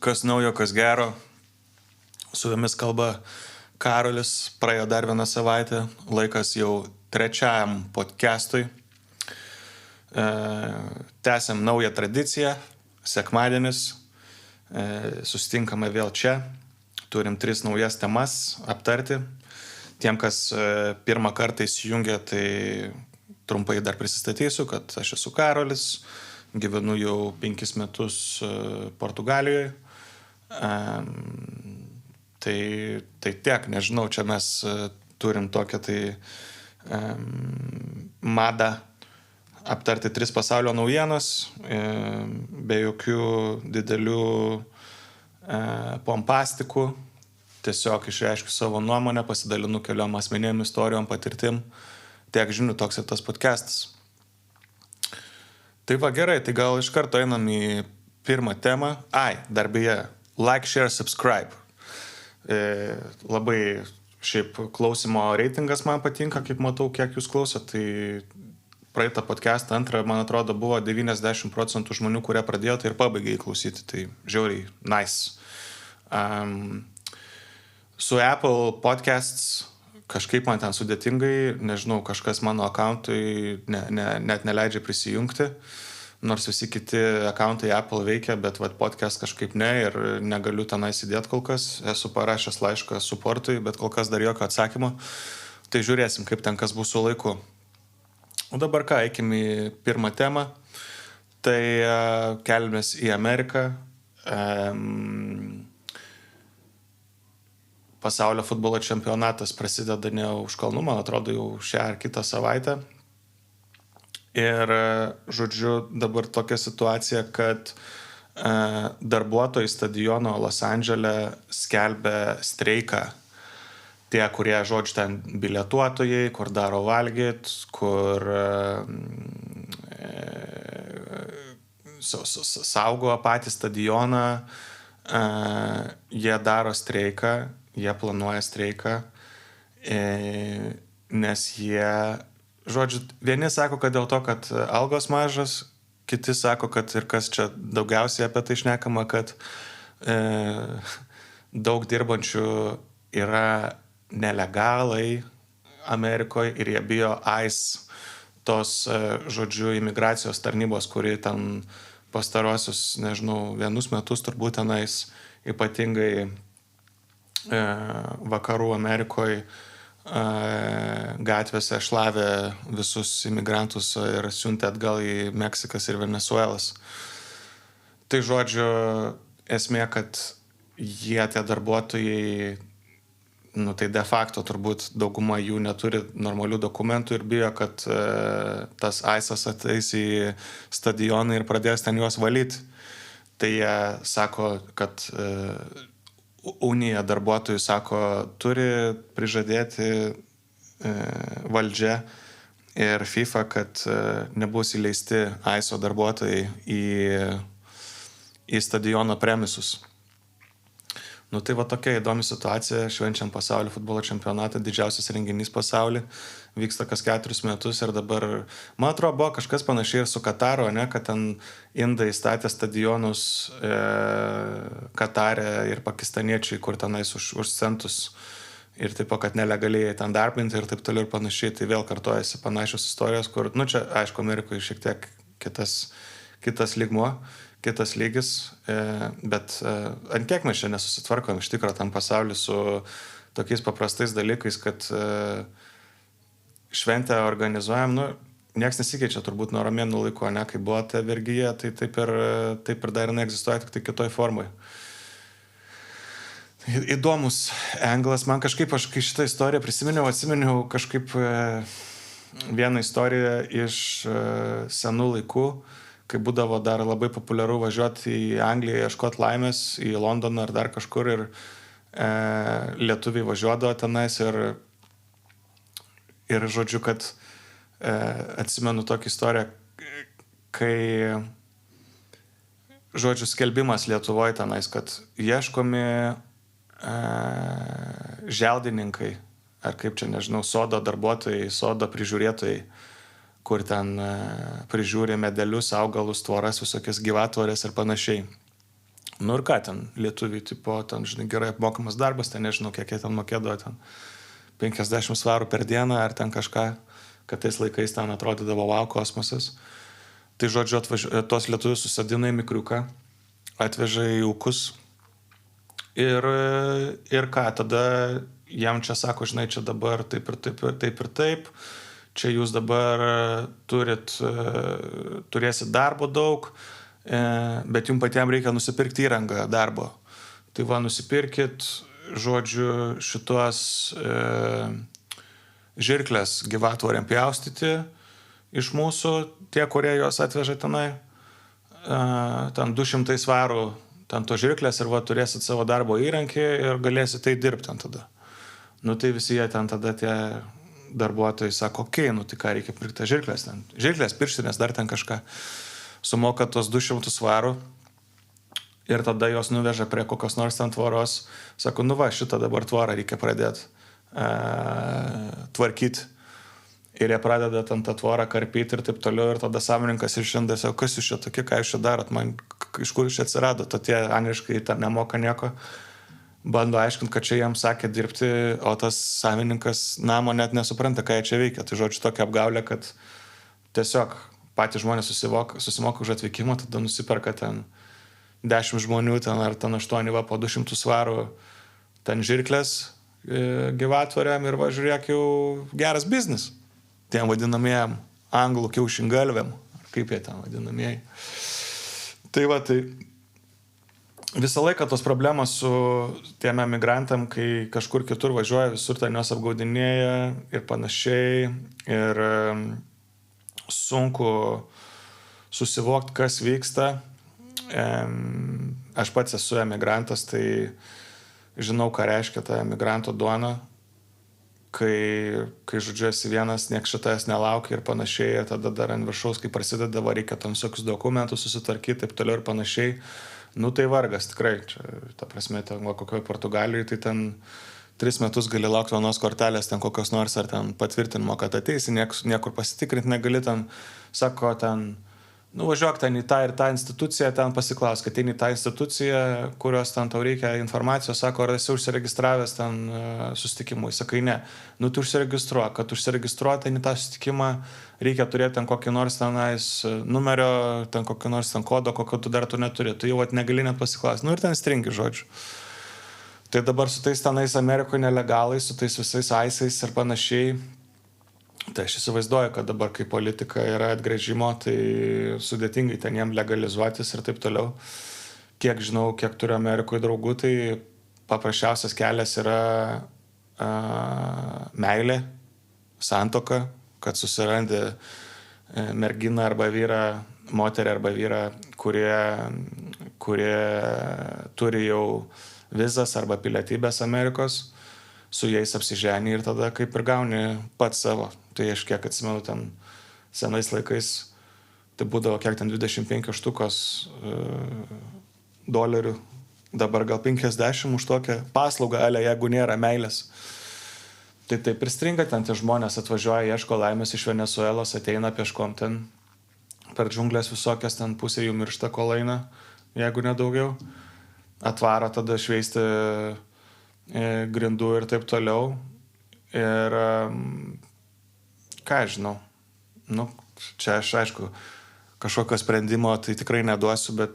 Kas naujo, kas gero. Su jumis kalba Karolis. Praėjo dar vieną savaitę. Laikas jau trečiajam podcastui. Tęsiam naują tradiciją. Sekmadienis. Susitinkame vėl čia. Turim 3 naujas temas aptarti. Tiem, kas pirmą kartą įsijungia, tai trumpai dar prisistatysiu, kad aš esu Karolis. Gyvenu jau 5 metus Portugalijoje. Tai tiek, nežinau, čia mes turim tokią madą aptarti 3 pasaulio naujienas, be jokių didelių pompastikų, tiesiog išreiškiu savo nuomonę, pasidalinu keliom asmenėm istorijom, patirtim, tiek žinių, toks ir tas podcastas. Tai va gerai, tai gal iš karto einam į pirmą temą. Dar beje, like, share, subscribe. Labai šiaip klausimo reitingas man patinka, kaip matau, kiek jūs klausot. Tai praeitą podcastą, antrą, man atrodo, buvo 90% žmonių, kurie pradėjo tai ir pabaigė įklausyti. Tai žiauriai nice. Su Apple podcasts kažkaip man ten sudėtingai, nežinau, kažkas mano akauntui net neleidžia prisijungti. Nors visi kiti akauntai Apple veikia, bet podcast kažkaip ne ir negaliu tenai įsidėti kol kas. Esu parašęs laišką supportui, bet kol kas dar jokio atsakymo. Tai žiūrėsim, kaip ten kas bus su laiku. O dabar ką, eikim į pirmą temą. Tai keliamės į Ameriką. Pasaulio futbolo čempionatas prasideda ne už kalnų, man atrodo, jau šią ar kitą savaitę. Ir, žodžiu, dabar tokia situacija, kad darbuotojai stadiono Los Andžele skelbia streiką. Tie, kurie, žodžiu, ten bilietuotojai, kur daro valgyt, kur saugo patį stadioną, jie daro streiką, jie planuoja streiką, nes jie... Žodžiu, vieni sako, kad dėl to, kad algos mažas, kiti sako, kad ir kas čia daugiausiai apie tai šnekama, kad daug dirbančių yra nelegalai Amerikoje ir jie bijo ICE, tos, žodžiu, imigracijos tarnybos, kuri ten pastarosius, nežinau, 1 metus turbūt tenais ypatingai vakarų Amerikoje gatvėse šlavė visus imigrantus ir siuntė atgal į Meksikas ir Venesuelas. Tai žodžiu, esmė, kad jie, tie darbuotojai, tai de facto turbūt dauguma jų neturi normalių dokumentų ir bijo, kad tas ICE ateis į stadioną ir pradės ten juos valyti. Tai jie sako, kad Unija darbuotojų sako, turi prižadėti valdžia ir FIFA, kad nebus įleisti ICE darbuotojai į stadiono premisus. Tai va tokia įdomi situacija, švenčiam pasaulio futbolo čempionatą, didžiausias renginys pasauly, vyksta kas 4 metus ir dabar, man atrodo, buvo kažkas panašiai ir su Kataru, ne, kad ten indai statė stadionus Katare ir pakistaniečiai, kur tenais už centus ir taip, kad nelegaliai ten darbinti ir taip toliau ir panašiai, tai vėl kartojasi panašios istorijos, kur, čia, aišku, Amerikoje šiek tiek kitas lygmuo, kitas lygis, bet ant kiek mes čia nesusitvarkom iš tikro tam pasauliu su tokiais paprastais dalykais, kad šventę organizuojam, nieks nesikeičia turbūt nuo romėnų laiko, ne, kai buvo ta vergija, tai taip ir dar neegzistuoja, tik tai kitoj formai. Įdomus anglas, man kažkaip, aš kai šitą istoriją atsiminiau kažkaip vieną istoriją iš senų laikų, kai būdavo dar labai populiaru važiuoti į Angliją, ieškoti laimės, į Londoną ar dar kažkur ir lietuviai važiuodavo tenais ir žodžiu, kad atsimenu tokią istoriją, kai žodžiu skelbimas Lietuvoje tenais, kad ieškomi želdininkai, ar kaip čia, nežinau, sodo darbuotojai, sodo prižiūrėtojai, kur ten prižiūri medelius, augalus, tvoras, visokias gyvatvorės ir panašiai. Nu ir ką ten, lietuviai, tipo, ten, žinai, gerai apmokamas darbas, ten nežinau, kiek jie ten mokėdavo, ten 50 svarų per dieną ar ten kažką, kad tais laikais ten atrodydavo wow kosmosas. Tai žodžiu, tos lietuvius susadina į mikriuką, atveža į ūkus ir ką, tada jam čia sako, žinai, čia dabar taip ir taip ir taip ir taip, čia jūs dabar turėsit darbo daug, bet jums patiems reikia nusipirkti įrangą darbo. Tai va, nusipirkit, žodžiu, šitos žirklės gyvatvoriam pjaustyti iš mūsų, tie, kurie jos atveža tenai, ten 200 svarų, ten to žirklės ir va, turėsit savo darbo įrankį ir galėsit tai dirbti ten tada. Nu tai visi jie ten tada tie darbuotojai sako, okei, nu tai ką reikia pirkti žirklės ten. Žirklės, pirštinės, dar ten kažką. Sumoka tos 200 svarų ir tada jos nuveža prie kokios nors ten tvoros. Sako, nu va, šitą dabar tvorą reikia pradėti tvarkyti. Ir jie pradeda ten tą tvorą karpyti ir taip toliau. Ir tada savininkas išranda, sako, kas jūs čia tokie, ką jūs čia darot, man iš kur jūs čia atsirado. Tie angliškai ten nemoka nieko. Bando aiškinti, kad čia jam sakė dirbti, o tas savininkas namo net nesupranta, ką jie čia veikia. Tai žodžiu tokia apgaulė, kad tiesiog patys žmonės susimoka už atvykimą, tada nusiperka ten 10 žmonių, ten ar ten 8, va, po 200 svarų ten žirklės gyvatvoriam ir va, žiūrėk, jau geras biznis. Tiem vadinamiem anglų kiaušingalviam, ar kaip jie ten vadinamieji. Tai va, tai visą laiką tos problemos su tiem emigrantam, kai kažkur kitur važiuoja, visur ten jos apgaudinėja ir panašiai. Ir sunku susivokti, kas vyksta. Aš pats esu emigrantas, tai žinau, ką reiškia ta emigranto duona, kai žodžiu esi vienas, nieks šitas nelaukia ir panašiai, ir tada dar ant viršaus, kai prasideda, reikia tam visokius dokumentus susitvarkyti, taip toliau ir panašiai. Nu tai vargas, tikrai. Čia, ta prasme, ten kokioje Portugalijoje, tai ten 3 metus gali laukti vienos kortelės, ten kokios nors, ar ten patvirtinimo, kad ateisi, niekur pasitikrinti negali, ten, sako, ten, nuvažiuok ten į tą ir tą instituciją, ten pasiklaus, kad eini į tą instituciją, kurios ten tau reikia informacijos, sako, ar esi užsiregistravęs ten susitikimui, sakai, ne. Nu, tu užsiregistruok, kad užsiregistruoti į tą susitikimą, reikia turėti ten kokį nors tenais numerio, ten kokį nors ten kodo, kokio tu dar tu neturi, tu jau negali net pasiklausti, nu ir ten stringi, žodžiu. Tai dabar su tais tenais Amerikoje nelegalais, su tais visais aisais ir panašiai, tai aš įsivaizduoju, kad dabar, kai politika yra atgręžimo, tai sudėtingai ten jiem legalizuotis ir taip toliau. Kiek žinau, kiek turiu Amerikoje draugų, tai paprasčiausias kelias yra meilė, santuoka, kad susirandi merginą arba vyrą, moterį arba vyrą, kurie turi jau vizas arba pilietybės Amerikos, su jais apsiženi ir tada kaip ir gauni pats savo. Tai aš kiek atsimenu ten senais laikais, tai būdavo kiek ten 25 štukos dolerių, dabar gal 50 už tokią paslaugą, jeigu nėra meilės. Tai taip ir stringa, ten tie žmonės atvažiuoja, ieško laimės iš Venesuelos, ateina pieškom ten, per džunglės visokias, ten pusė jų miršta, kol eina, jeigu nedaugiau. Atvaro tada šveisti grindų ir taip toliau. Ir ką aš žinau, nu, čia aš aišku, kažkokio sprendimo tai tikrai neduosiu, bet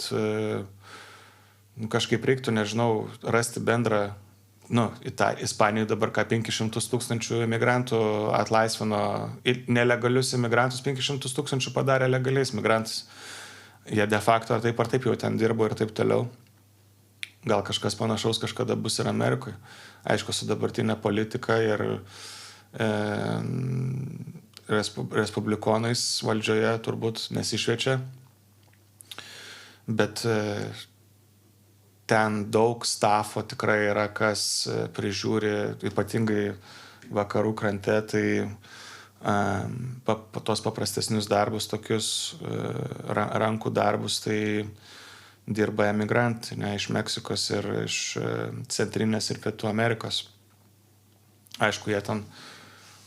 kažkaip reiktų, nežinau, rasti bendrą, nu, Ispanijoje dabar ką 500 000 imigrantų atlaisvino, nelegalius imigrantus 500 000 padarė legaliais imigrantus. Jie de facto ar taip jau ten dirbo ir taip toliau. Gal kažkas panašaus kažkada bus ir Amerikoje. Aišku, su dabartinė politika ir respublikonais valdžioje turbūt nesišviečia. Bet ten daug stafo tikrai yra, kas prižiūri, ypatingai vakarų krante, tai tos paprastesnius darbus, tokius rankų darbus, tai dirba emigrantai, ne, iš Meksikos ir iš Centrinės ir Pietų Amerikos. Aišku, jie ten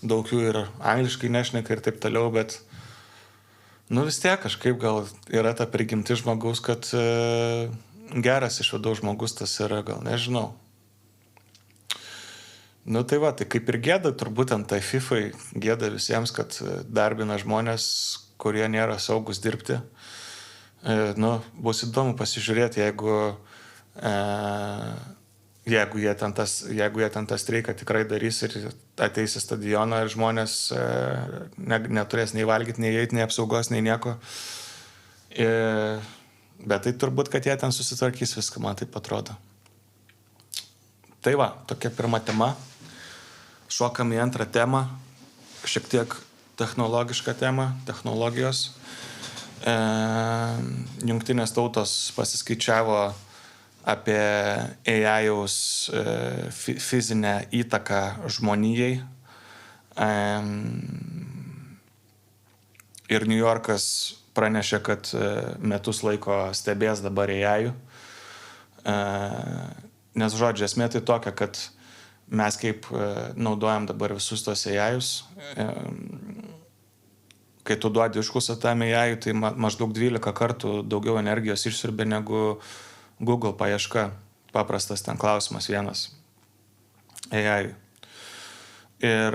daug jų ir angliškai nešneka ir taip toliau, bet nu vis tiek kažkaip gal yra ta prigimtis žmogaus, kad geras iš vidaus žmogus tas yra, gal nežinau. Nu tai va, tai kaip ir gėda, turbūt ant tai FIFA gėda visiems, kad darbina žmonės, kurie nėra saugus dirbti. Nu, bus įdomu pasižiūrėti, jeigu jie ten tą streiką tikrai darys ir ateis į stadioną ir žmonės neturės nei valgyti, nei eiti, nei apsaugos, nei nieko. Bet tai turbūt, kad jie ten susitvarkys viską, man taip atrodo. Tai va, tokia pirma tema. Šokam į antrą temą, šiek tiek technologišką temą, technologijos. Jungtinės tautos pasiskaičiavo apie AI-jaus fizinę įtaką žmonijai. Ir New Yorkas pranešė, kad metus laiko stebės dabar AI-jų. Nes žodžiu, esmė tai tokia, kad mes kaip naudojam dabar visus tos AI-jus, kai tu duodi išklausą tam AI, tai maždaug 12 kartų daugiau energijos išsiurbia negu Google paieška. Paprastas ten klausimas vienas AI. Ir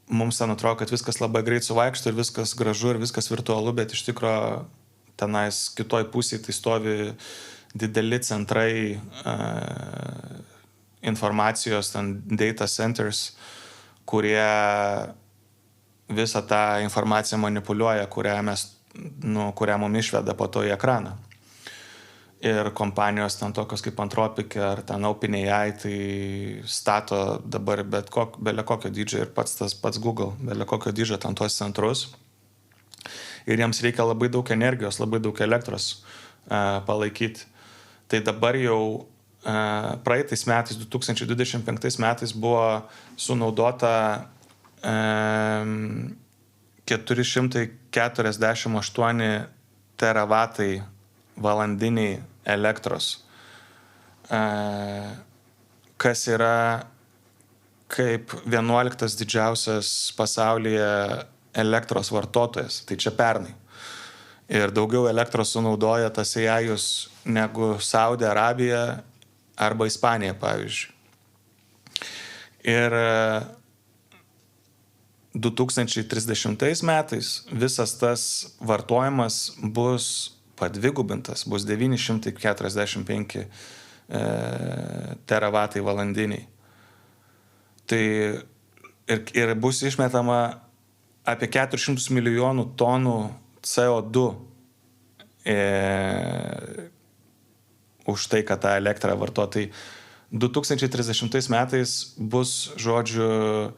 mums ten atrodo, kad viskas labai greit suvaikšto ir viskas gražu ir viskas virtualu, bet iš tikro tenais kitoj pusėje tai stovi dideli centrai informacijos, ten data centers, kurie visą tą informaciją manipuliuoja, kurią mums išveda po to į ekraną. Ir kompanijos ten tokios kaip Anthropic ar ten OpenAI, tai stato dabar bele kokio dydžio ir tas pats Google, bele kokio dydžio ten tuos centrus. Ir jiems reikia labai daug energijos, labai daug elektros palaikyti. Tai dabar jau praeitais metais, 2025 metais buvo sunaudota 448 teravatai valandiniai elektros, kas yra kaip 11 didžiausias pasaulyje elektros vartotojas, tai čia pernai. Ir daugiau elektros sunaudoja tas AI-jus negu Saudi Arabija arba Ispanija, pavyzdžiui. Ir 2030 metais visas tas vartojimas bus padvigubintas, bus 945 teravatai valandiniai. Tai ir bus išmetama apie 400 milijonų tonų CO2 už tai, kad tą elektrą vartoja. Tai 2030 metais bus, žodžiu,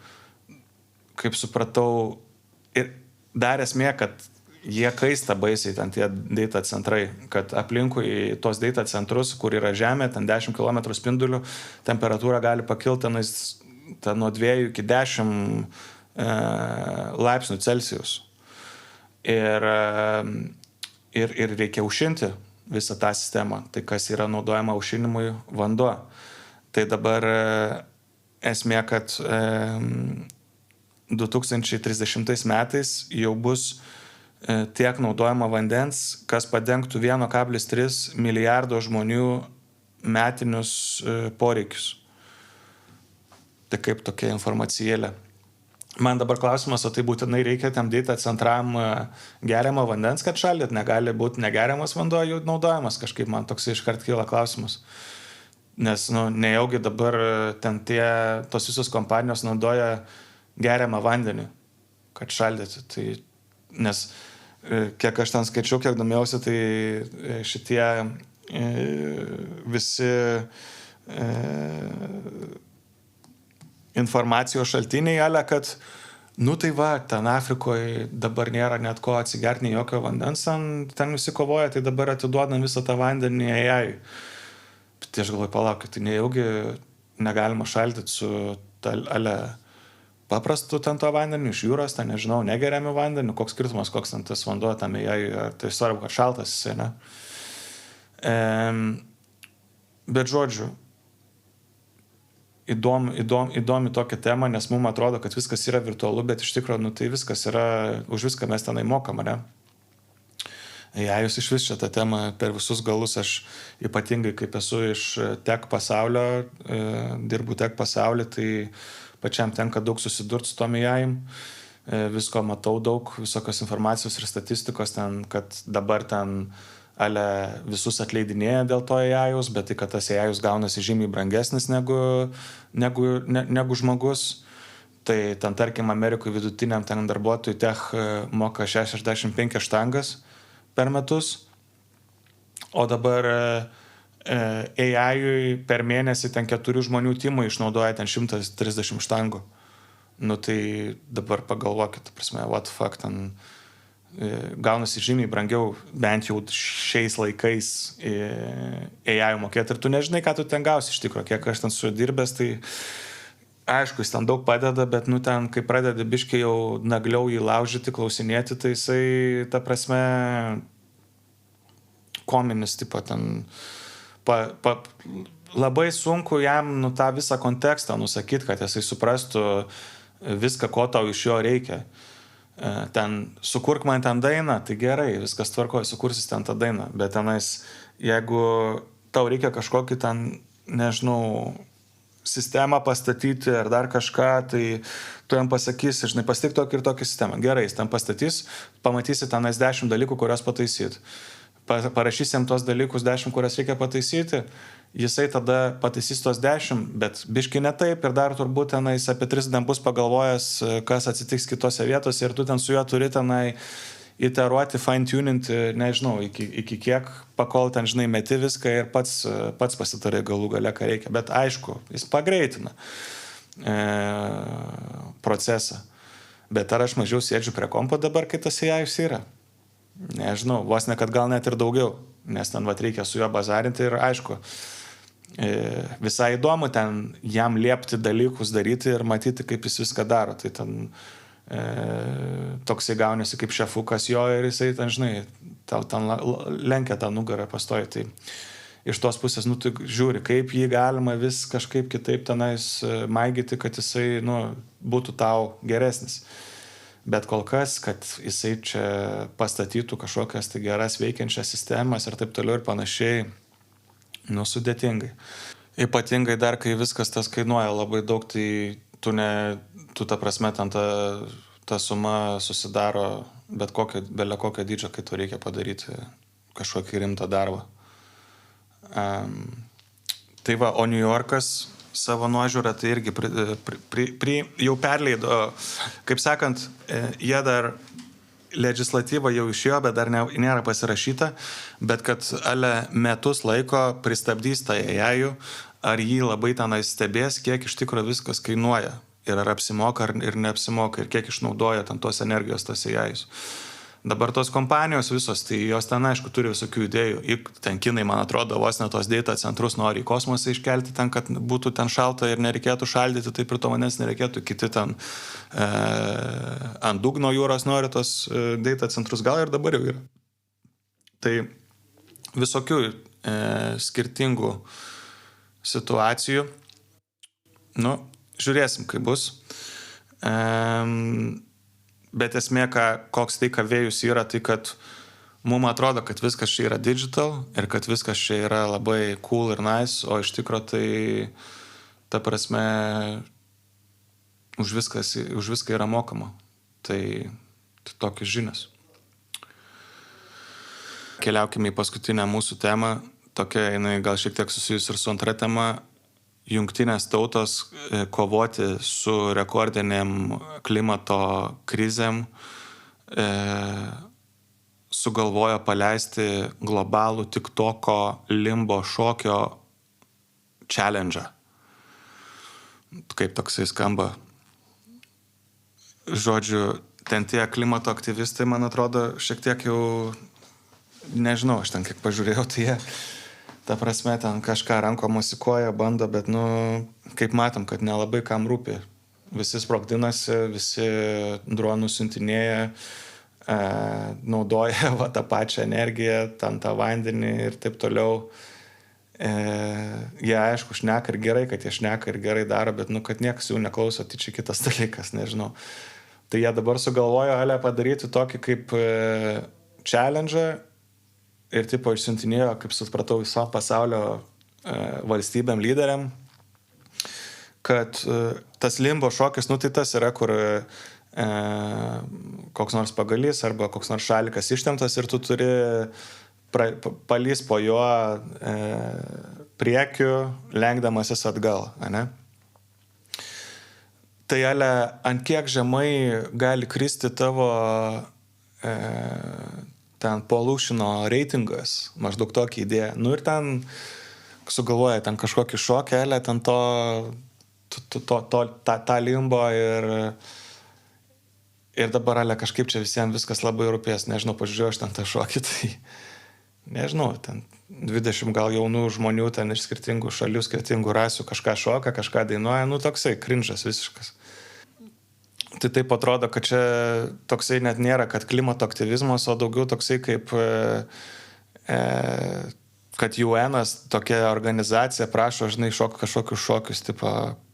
kaip supratau, ir dar esmė, kad jie kaista baisiai, ten tie data centrai, kad aplinkui tos data centrus, kur yra žemė, ten 10 km spindulių, temperatūra gali pakilti nuo 2 iki 10 laipsnių Celsijaus. Ir reikia aušinti visą tą sistemą, tai kas yra naudojama aušinimui vanduo. Tai dabar esmė, kad 2030 metais jau bus tiek naudojama vandens, kas padengtų 1,3 milijardo žmonių metinius poreikius. Tai kaip tokia informacijėlė. Man dabar klausimas, o tai būtinai reikia tam data centram geriamo vandens, kad šaldyt, negali būti negeriamas vanduo, jau naudojamas kažkaip, man toks iškart kyla klausimas. Nes, nejaugi dabar ten tos visos kompanijos naudoja geriamą vandenį, kad šaldyti. Tai, nes kiek aš ten skaičiau, kiek domėjausi, tai šitie visi informacijos šaltiniai, kad, tai va, ten Afrikoje dabar nėra net ko atsigerti, nei jokio vandens, ten visi kovoja, tai dabar atiduodam visą tą vandenį AI. Tai aš galvoju, palaukit, tai nejaugi negalima šaldyti su paprastu ten to vandeniu, iš jūros, ten nežinau, negeriami vandeniu, koks skirtumas, koks ten tas vanduo tam AI, ar tai svarbu, kad šaltas jisai, ne? Bet žodžiu, įdomi tokia tema, nes mums atrodo, kad viskas yra virtualu, bet iš tikrųjų, tai viskas yra, už viską mes tenai mokam, ne? Jūs iš vis čia tą temą per visus galus, aš ypatingai kaip esu iš tech pasaulio, dirbu tech pasaulį, tai pačiam tenka daug susidurti su tom AI. Visko matau daug, visokios informacijos ir statistikos ten, kad dabar ten visus atleidinėja dėl to AI-us, bet tai, kad tas AI-us gaunasi žymiai brangesnis negu žmogus. Tai ten, tarkim, Amerikoje vidutiniam ten darbuotojui tech moka 65 štangas per metus, o dabar AI-ui per mėnesį ten 4 žmonių timai išnaudoja ten 130 štangų. Nu tai dabar pagalvokit, prasme, what the fuck, ten gaunasi žymiai brangiau, bent jau šiais laikais AI mokėti ir tu nežinai, ką tu ten gausi iš tikrųjų, kiek aš ten sudirbęs, tai aišku, jis ten daug padeda, bet nu ten, kai pradedi biškai jau nagliau jį laužyti, klausinėti, tai jisai, ta prasme, kominis, tipo ten, labai sunku jam nu tą visą kontekstą nusakyti, kad jisai suprastų viską, ko tau iš jo reikia. Ten, sukurk man ten dainą, tai gerai, viskas tvarkoja, sukursis ten tą dainą, bet tenais, jeigu tau reikia kažkokį ten, nežinau, sistemą pastatyti ar dar kažką, tai tu jam pasakysi, žinai, pastatyk tokį ir tokį sistemą. Gerai, jis ten pastatys, pamatysi tenais 10 dalykų, kurios pataisyti. Parašysi jam tos dalykus 10, kurias reikia pataisyti, jisai tada pataisys tos 10, bet biški ne taip ir dar turbūt tenais apie 3 bus pagalvojęs, kas atsitiks kitose vietose ir tu ten su juo turi tenai iteruoti, fine-tuninti, nežinau, iki kiek, pakol ten, žinai, meti viską ir pats pasitarai galų gale, ką reikia. Bet aišku, jis pagreitina procesą. Bet ar aš mažiau sėdžiu prie kompo dabar, kai tas AI yra? Nežinau, vos ne, kad gal net ir daugiau, nes ten vat reikia su juo bazarinti ir aišku, visai įdomu ten jam liepti dalykus daryti ir matyti, kaip jis viską daro. Tai ten toksai gaunasi kaip šefukas jo ir jisai ten, žinai, tau ten lenkia tą nugarą pastoji. Tai iš tos pusės, nu, tu žiūri, kaip jį galima vis kažkaip kitaip tenais maigyti, kad jisai, nu, būtų tau geresnis. Bet kol kas, kad jisai čia pastatytų kažkokias tai geras veikiančias sistemas ir taip toliau ir panašiai, nu, sudėtingai. Ypatingai dar, kai viskas tas kainuoja labai daug, tai tu ta prasme, ten ta suma susidaro bele kokio dydžio, kai tu reikia padaryti kažkokį rimtą darbą. Tai va, o New Yorkas savo nuožiūrą tai irgi jau perleido, kaip sakant, jie dar legislatyva jau išėjo, bet dar nėra pasirašyta, bet kad metus laiko pristabdys tą AI, ar jį labai tenai stebės, kiek iš tikrųjų viskas kainuoja ir ar apsimoka ir neapsimoka ir kiek išnaudoja ten tos energijos tas AI. Dabar tos kompanijos visos, tai jos ten, aišku, turi visokių idėjų. Ten kinai, man atrodo, vos ne tos data centrus nori į kosmosą iškelti ten, kad būtų ten šalta ir nereikėtų šaldyti, taip ir to manęs nereikėtų. Kiti ten ant dugno jūros nori tos data centrus, gal ir dabar jau yra. Tai visokių skirtingų situacijų. Nu, žiūrėsim, kaip bus. Bet esmė, koks tai kavėjus yra, tai kad mums atrodo, kad viskas čia yra digital ir kad viskas čia yra labai cool ir nice, o iš tikro tai, ta prasme, už viską yra mokama. Tai tokios žinios. Keliaukime į paskutinę mūsų temą. Tokia, jinai gal šiek tiek susijusi ir su antra tema. Jungtinės tautos kovoti su rekordinėm klimato krizėm sugalvojo paleisti globalų TikToko limbo šokio challenge'ą. Kaip toksai skamba. Žodžiu, ten tie klimato aktyvistai, man atrodo, šiek tiek jau, nežinau, aš ten kiek pažiūrėjau, tai jie ta prasme, ten kažką ranko musikuoja, bando, bet, nu, kaip matom, kad nelabai kam rūpi. Visi sprogdinasi, visi dronų siuntinėja, naudoja tą pačią energiją, ten tą vandenį ir taip toliau. Jie, aišku, šneka ir gerai, kad jie šneka ir gerai daro, bet, nu, kad niekas jų neklauso, tai čia kitas dalykas, nežinau. Tai jie dabar sugalvojo padaryti tokį kaip challenge ir tipo išsiuntinėjo, kaip supratau, viso pasaulio valstybėm lyderiam, kad tas limbo šokis, nu tai tas yra, kur koks nors pagalys arba koks nors šalikas ištemptas ir tu turi palys po juo priekiu, lenkdamasis atgal, ane? Tai ale, ant kiek žemai gali kristi tavo ten pollutiono reitingas, maždaug tokia idėja. Nu ir ten sugalvoja ten kažkokį šokelę, ten tą limbo ir dabar ale kažkaip čia visiems viskas labai rūpės. Nežinau, pažiūrėjau aš ten tą šokį, tai nežinau, ten 20 gal jaunų žmonių ten iš skirtingų šalių, skirtingų rasių kažką šoka, kažką dainuoja, nu toksai cringe'as visiškas. Tai taip atrodo, kad čia toksai net nėra, kad klimato aktyvizmas, o daugiau toksai kaip, kad UN-as tokia organizacija prašo, žinai, kažkokius šokius, tipo,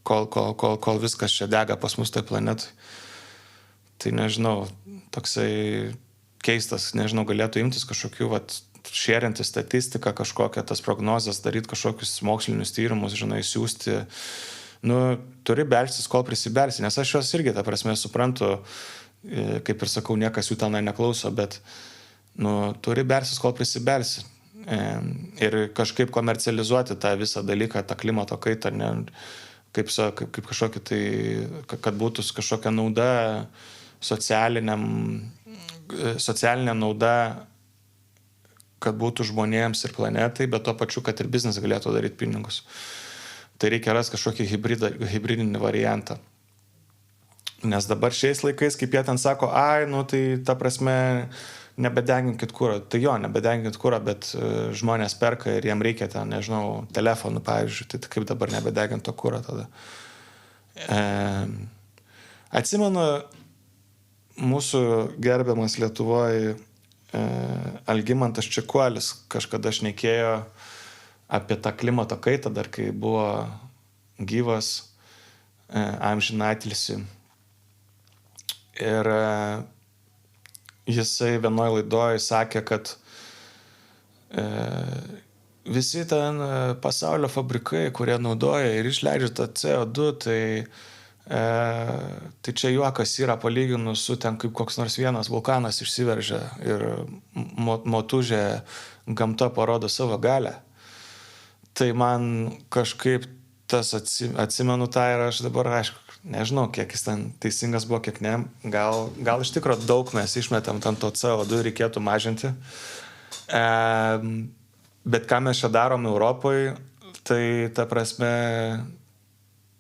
kol viskas čia dega pas mus toj planetai. Tai nežinau, toksai keistas, nežinau, galėtų imtis kažkokių, šėrinti statistiką kažkokią, tas prognozes, daryti kažkokius mokslinius tyrimus, žinai, siūsti. Nu, turi belsis, kol prisibelsi, nes aš juos irgi, ta prasme, suprantu, kaip ir sakau, niekas jų tenai neklauso, bet, nu, turi belsis, kol prisibelsi. Ir kažkaip komercializuoti tą visą dalyką, tą klimato kaitą, ne, kaip kažkokį tai, kad būtų kažkokia nauda, socialinė nauda, kad būtų žmonėms ir planetai, bet tuo pačiu, kad ir biznis galėtų daryti pinigus. Tai reikia rasti kažkokį hybridinį variantą. Nes dabar šiais laikais, kaip jie ten sako, nu tai ta prasme, nebedenginkit kurą. Tai jo, nebedenginkit kurą, bet žmonės perka ir jiem reikia ten, nežinau, telefonų, pavyzdžiui, tai kaip dabar nebedegint to kurą tada. Atsimenu, mūsų gerbiamas Lietuvoje Algimantas Čekuolis kažkada šnekėjo apie tą klimato kaitą, dar kai buvo gyvas, amžinatilsį. Ir jisai vienoj laidoj sakė, kad visi ten pasaulio fabrikai, kurie naudoja ir išleidžia tą CO2, tai čia juokas yra palyginus su ten, kaip koks nors vienas vulkanas išsiveržia ir motužė gamta parodo savo galę. Tai man kažkaip tas atsimenu tą ir aš dabar, aišku, nežinau, kiek jis ten teisingas buvo, kiek ne. Gal iš tikrųjų daug mes išmetam ten to CO2 reikėtų mažinti. Bet ką mes čia darom Europoje, tai ta prasme,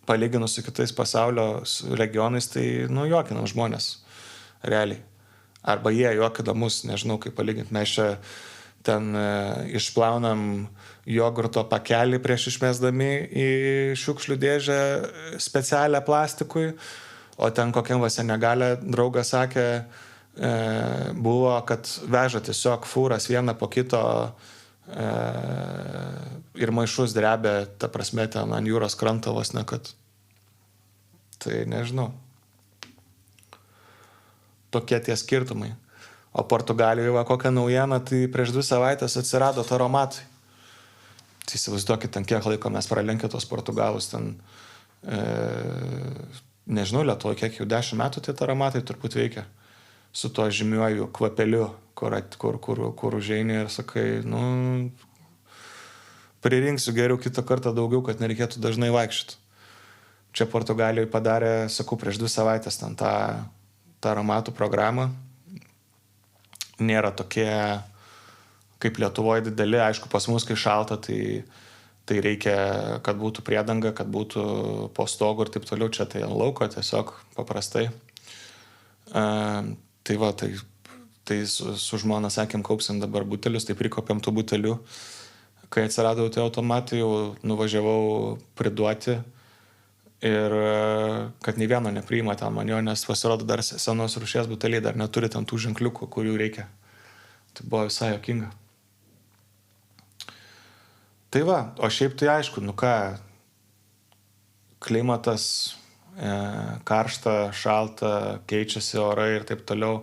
palyginus su kitais pasaulio regionais, tai, nu, juokinam žmonės, realiai. Arba jie juokina mus, nežinau, kaip palyginti. Mes čia ten išplaunam jogurto pakelį prieš išmesdami į šiukšlių dėžę specialią plastikui, o ten kokiam Senegalė draugas sakė, buvo, kad veža tiesiog fūras vieną po kito ir maišus drebė, ta prasme, ten ant jūros kranto vos ne, kad tai nežinau. Tokie tie skirtumai. O Portugalijoje kokią naujieną, tai prieš 2 savaitės atsirado taromatai. Tai įsivaizduokit, ten kiek laiko mes pralenkę tos Portugalus, ten, nežinau, Lietuvoje kiek jau 10 metų tie taromatai turbūt veikia. Su tuo žymiuoju kvapeliu, kur užeini ir sakai, nu, pririnksiu geriau kitą kartą daugiau, kad nereikėtų dažnai vaikščioti. Čia Portugalijoje padarė, sakau, prieš 2 savaitės ten tą taromatų programą. Nėra tokie kaip Lietuvoje dideli, aišku, pas mus, kai šalta, tai reikia, kad būtų priedanga, kad būtų po stogu ir taip toliau, čia tai lauko tiesiog paprastai. Tai va, tai su žmona sakėm, kaupsim dabar butelius, tai prikopėm tų butelių. Kai atsirado tie automatai, jau nuvažiavau priduoti ir kad nei vieno nepriima ten man jo, nes pasirodo dar senos rūšies buteliai dar neturi ten tų ženkliukų, kurių reikia. Tai buvo visai jokinga. Tai va, o šiaip tai aišku, nu ką, klimatas, karšta, šalta, keičiasi orai ir taip toliau.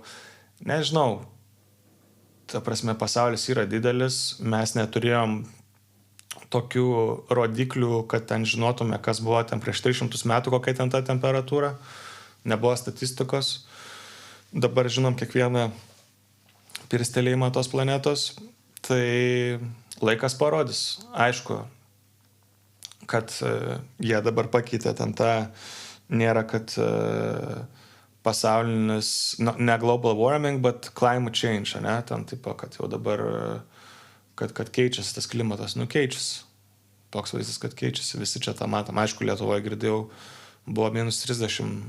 Nežinau, ta prasme, pasaulis yra didelis, mes neturėjom tokių rodiklių, kad ten žinotume, kas buvo ten prieš 300 metų, kokia ten ta temperatūra, nebuvo statistikos. Dabar žinom kiekvieną pirstelėjimą tos planetos, tai laikas parodys. Aišku, kad jie dabar pakeitė ten tą, nėra, kad pasaulinis, ne global warming, bet climate change, ne, ten taip, kad jau dabar, kad keičiasi tas klimatas, keičiasi. Toks vaizdas, kad keičiasi, visi čia tą matom. Aišku, Lietuvoje girdėjau, buvo -30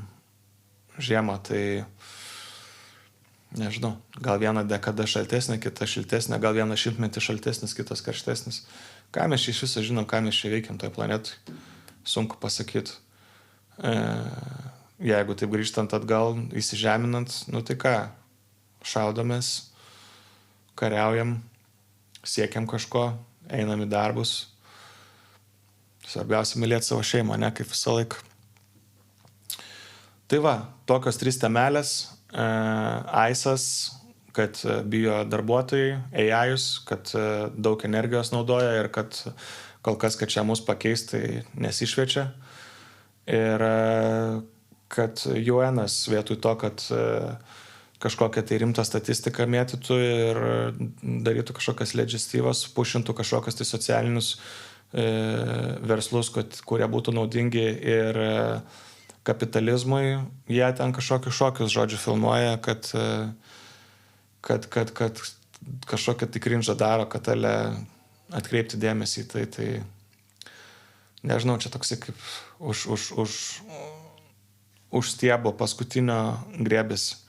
žiemą, tai nežinau, gal viena dekada šaltesnė, kita šiltesnė, gal vieną šimtmetį šaltesnis, kitas karštesnis. Ką mes čia iš viso žinom, ką mes čia veikiam toj planetui, sunku pasakyti. Jeigu taip grįžtant atgal, įsižeminant, tai ką, šaudomės, kariaujam, siekiam kažko, einam į darbus. Svarbiausia mylėti savo šeimą, ne, kaip visą laiką. Tai va, tokios 3 temelės, AIS-as, kad bijo darbuotojai, AI-us, kad daug energijos naudoja ir kad kol kas, kad čia mus pakeis, tai nesišviečia. Ir kad UN-as vietoj to, kad kažkokią tai rimtą statistiką mėtytų ir darytų kažkokias legislatyvas, pušintų kažkokias tai socialinius verslus, kurie būtų naudingi ir kapitalizmui, jie ten kažkokius šokius, žodžiu, filmuoja, kad kažkokią tai krinžą daro, kad atkreipti dėmesį į tai nežinau, čia toksai kaip už stiebo paskutinio griebis.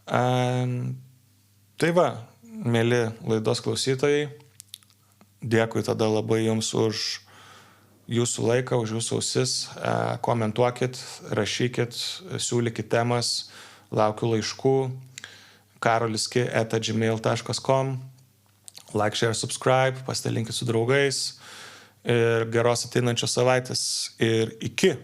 Tai va, mėly laidos klausytojai, dėkui tada labai jums už jūsų laiką, už jūsų ausis, komentuokit, rašykit, siūlykit temas, laukiu laiškų, karoliski@gmail.com, like, share, subscribe, pasidalinkit su draugais ir geros ateinančios savaitės ir iki.